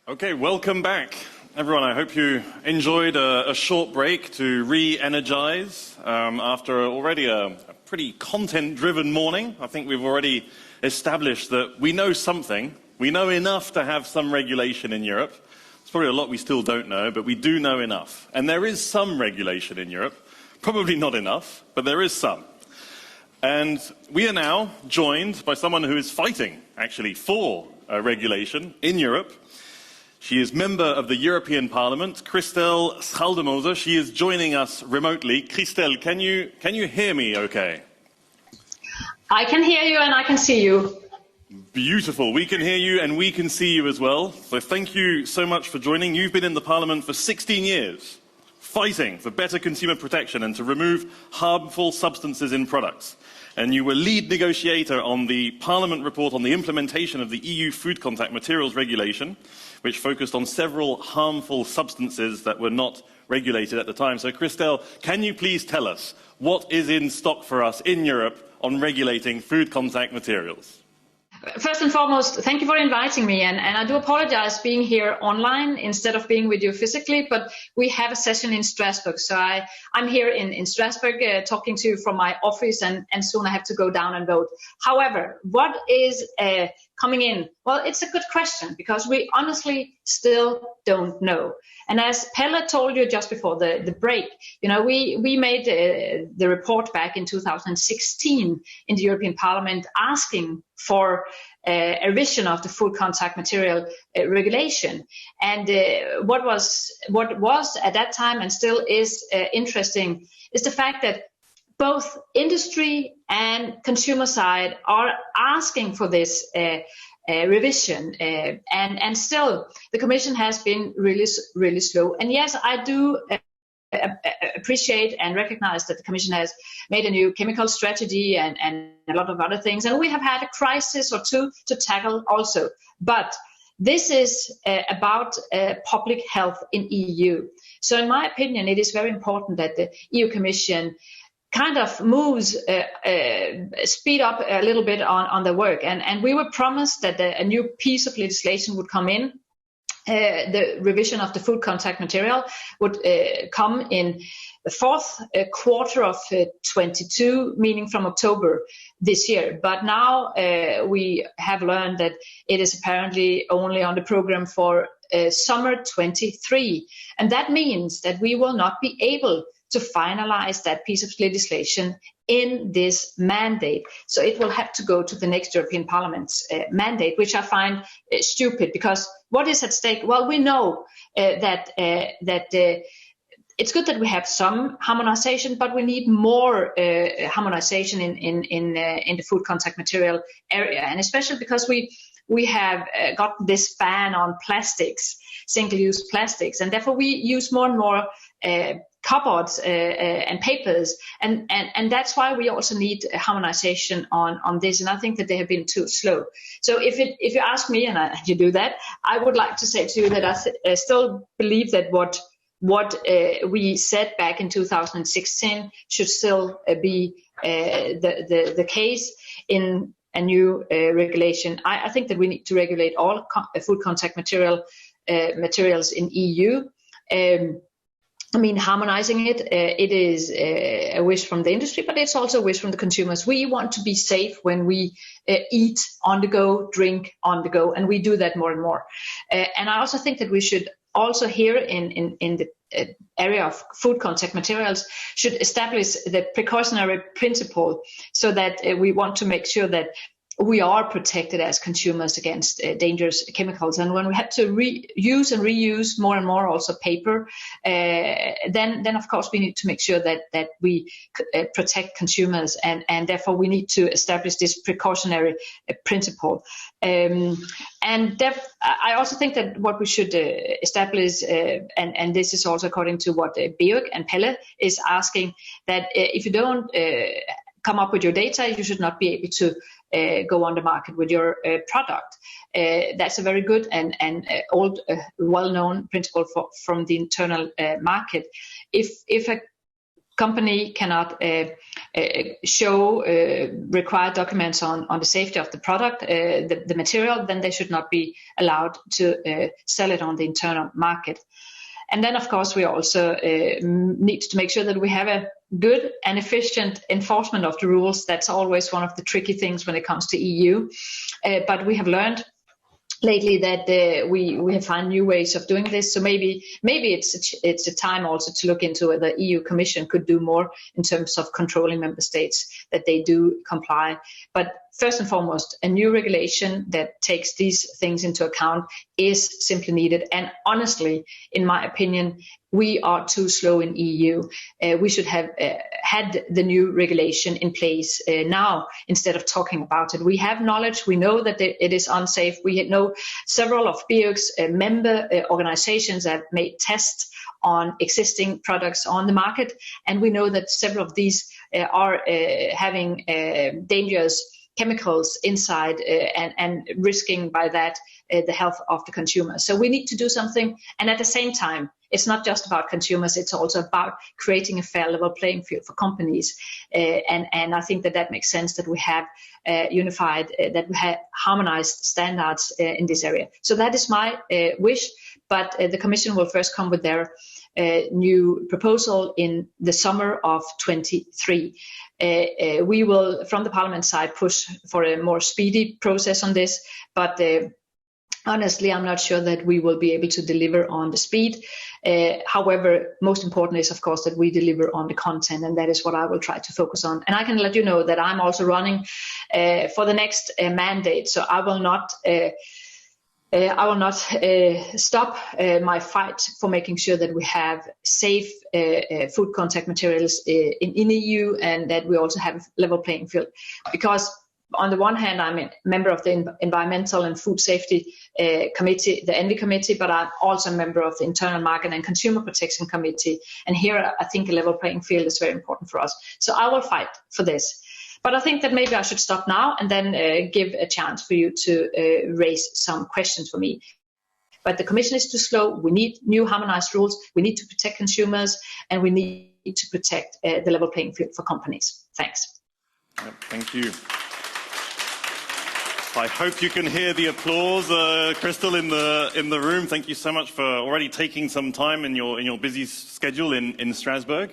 Okay, welcome back, everyone. I hope you enjoyed a short break to re-energize after already a pretty content-driven morning. I think we've already established that we know something. We know enough to have some regulation in Europe. There's probably a lot we still don't know, but we do know enough. And there is some regulation in Europe. Probably not enough, but there is some. And we are now joined by someone who is fighting, actually, for regulation in Europe. She is member of the European Parliament, Christel Schaldemose. She is joining us remotely. Christel, can you hear me okay? I can hear you and I can see you. Beautiful. We can hear you and we can see you as well. So thank you so much for joining. You've been in the Parliament for 16 years, fighting for better consumer protection and to remove harmful substances in products. And you were lead negotiator on the Parliament report on the implementation of the EU Food Contact Materials Regulation, which focused on several harmful substances that were not regulated at the time. So, Christel, can you please tell us what is in stock for us in Europe on regulating food contact materials? First and foremost, thank you for inviting me, and I do apologize being here online instead of being with you physically, but we have a session in Strasbourg, so I'm here in Strasbourg talking to you from my office, and soon I have to go down and vote. However, what is coming in? Well, it's a good question, because we honestly still don't know. And as Pelle told you just before the break, you know, we made the report back in 2016 in the European Parliament asking for a revision of the food contact material regulation. And what was at that time and still is interesting is the fact that both industry and consumer side are asking for this revision, and still the Commission has been really slow. And yes, I do appreciate and recognize that the Commission has made a new chemical strategy and a lot of other things, and we have had a crisis or two to tackle also. But this is about public health in EU. So in my opinion, it is very important that the EU Commission kind of moves, speed up a little bit on the work. And we were promised that a new piece of legislation would come in. The revision of the food contact material would come in the fourth quarter of 22, meaning from October this year. But now we have learned that it is apparently only on the program for summer 23. And that means that we will not be able to finalize that piece of legislation in this mandate. So it will have to go to the next European Parliament's mandate, which I find stupid, because what is at stake? Well, we know that it's good that we have some harmonization, but we need more harmonization in the food contact material area, and especially because we have got this ban on plastics, single-use plastics, and therefore we use more and more cupboards and papers, and that's why we also need harmonization on this, and I think that they have been too slow. So if you ask me, and you do that, I would like to say to you that I still believe that what we said back in 2016 should still be the case in a new regulation. I think that we need to regulate all food contact materials in EU. I mean, harmonizing it, it is a wish from the industry, but it's also a wish from the consumers. We want to be safe when we eat on the go, drink on the go, and we do that more and more. And I also think that we should also here in the area of food contact materials should establish the precautionary principle, so that we want to make sure that we are protected as consumers against dangerous chemicals. And when we have to use and reuse more and more also paper, then of course we need to make sure that we protect consumers, and therefore we need to establish this precautionary principle. I also think that what we should establish, and this is also according to what Beuk and Pelle is asking, that if you don't come up with your data, you should not be able to go on the market with your product. That's a very good and old, well-known principle from the internal market. If a company cannot show required documents on the safety of the product, the material, then they should not be allowed to sell it on the internal market. And then, of course, we also need to make sure that we have a good and efficient enforcement of the rules. That's always one of the tricky things when it comes to EU. But we have learned lately that we have found new ways of doing this. So maybe it's a time also to look into whether the EU Commission could do more in terms of controlling member states that they do comply. But first and foremost, a new regulation that takes these things into account is simply needed. And honestly, in my opinion, we are too slow in EU. We should have had the new regulation in place now instead of talking about it. We have knowledge. We know that it is unsafe. We know several of BEUC's member organizations have made tests on existing products on the market. And we know that several of these are having dangerous chemicals inside and risking by that the health of the consumer. So we need to do something. And at the same time, it's not just about consumers, it's also about creating a fair level playing field for companies. And I think that makes sense that we have unified, that we have harmonized standards in this area. So that is my wish, but the Commission will first come with their new proposal in the summer of 23. We will, from the Parliament side, push for a more speedy process on this, but honestly, I'm not sure that we will be able to deliver on the speed. However, most important is, of course, that we deliver on the content, and that is what I will try to focus on. And I can let you know that I'm also running for the next mandate, so I will not stop my fight for making sure that we have safe food contact materials in EU, and that we also have a level playing field. Because on the one hand, I'm a member of the Environmental and Food Safety Committee, the ENVI Committee, but I'm also a member of the Internal Market and Consumer Protection Committee. And here I think a level playing field is very important for us. So I will fight for this. But I think that maybe I should stop now and then give a chance for you to raise some questions for me. But the Commission is too slow. We need new harmonized rules. We need to protect consumers, and we need to protect the level playing field for companies. Thanks. Thank you. I hope you can hear the applause, Christel, in the room. Thank you so much for already taking some time in your busy schedule in Strasbourg.